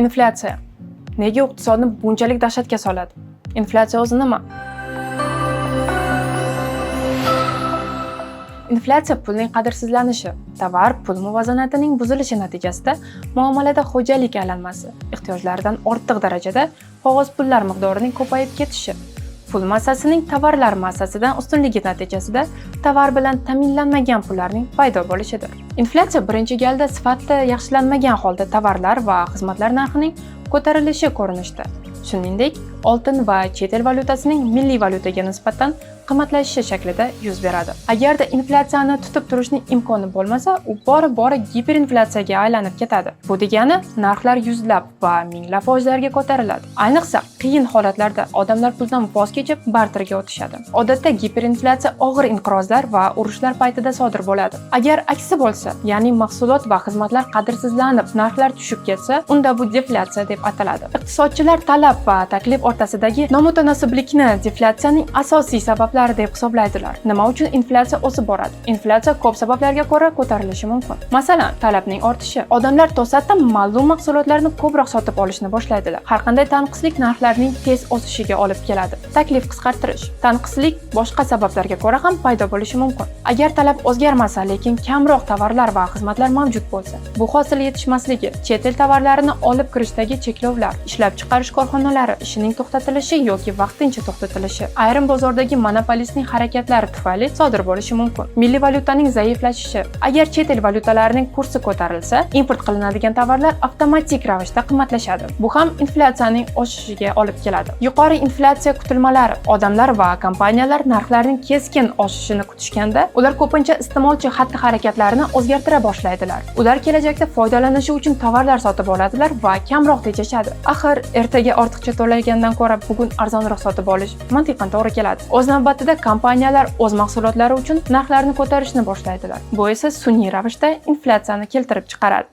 Inflyatsiya. Nega iqtisodni bunchalik dahshatga soladi? Inflyatsiya o'zi nima? Inflyatsiya pulning qadrsizlanishi, tovar pul muvozanatining buzilishi natijasida muomalada xo'jalik aylanmasi, ehtiyojlardan ortiq darajada qog'oz pullar miqdorining ko'payib ketishi, pul massasining tovarlar massasidan ustunligi natijasida tovar bilan ta'minlanmagan pullarning paydo bo'lishidir. Inflyatsiya birinchi galda sifatida yaxshilanmagan holda tovarlar va xizmatlar narxining ko'tarilishi ko'rinishda, shuningdek, oltin va chet el valyutasining milliy valyutaga nisbatan qimmatlashishi shaklida yuz beradi. Agarda inflyatsiyani tutib turishning imkoni bo'lmasa, u bora giperinflyatsiyaga aylanib ketadi. Bu degani narxlar yuzlab va minglab foizlarga ko'tariladi. Ayniqsa, qiyin holatlarda odamlar puldan voz kechib barterga o'tishadi. Odatda giperinflyatsiya og'ir inqirozlar va urushlar paytida sodir bo'ladi. Agar aksi bo'lsa, ya'ni mahsulot va xizmatlar qadrsizlanib, narxlar tushib ketsa, unda bu deflyatsiya deb ataladi. Iqtisodchilar talab va taklif o'rtasidagi nomutanosiblikni deflyatsiyaning asosiy sabablari deb hisoblaydilar. Nima uchun inflyatsiya o'sib boradi? Inflyatsiya ko'p sabablarga ko'ra ko'tarilishi mumkin. Masalan, talabning ortishi. Odamlar to'satdan ma'lum mahsulotlarni ko'proq sotib olishni boshlaydilar. Har qanday tanqislik narxlarning tez o'sishiga olib keladi. Taklif qisqartirish. Tanqislik boshqa sabablarga ko'ra ham paydo bo'lishi mumkin. Agar talab o'zgarmasa, lekin kamroq tovarlar va xizmatlar mavjud bo'lsa, bu hosil yetishmasligi, chet el tovarlarini olib kirishdagi cheklovlar, ishlab chiqarish korxonalari ishining to'xtatilishi yoki vaqtincha to'xtatilishi, ayrim bozordagi monopolistning harakatlari tufayli sodir bo'lishi mumkin. Milliy valyutaning zaiflashishi. Agar chet el valyutalarining kursi ko'tarilsa, import qilinadigan tovarlar avtomatik ravishda qimmatlashadi. Bu ham inflyatsiyaning oshishiga olib keladi. Yuqori inflyatsiya kutilmalari. Odamlar va kompaniyalar narxlarning keskin oshishini kutishganda, ular ko'pincha iste'molchi xatti-harakatlarini o'zgartira boshlaydilar. Ular kelajakda foydalanishi uchun tovarlar sotib oladilar va kamroq tejashadi. Axir ertaga ortiqcha to'lagandan ko'ra bugun arzonroq sotib olish mantiqan to'g'ri keladi. O'z navbatida kompaniyalar o'z mahsulotlari uchun narxlarni ko'tarishni boshlaydilar. Bu esa sun'iy ravishda inflyatsiyani keltirib chiqaradi.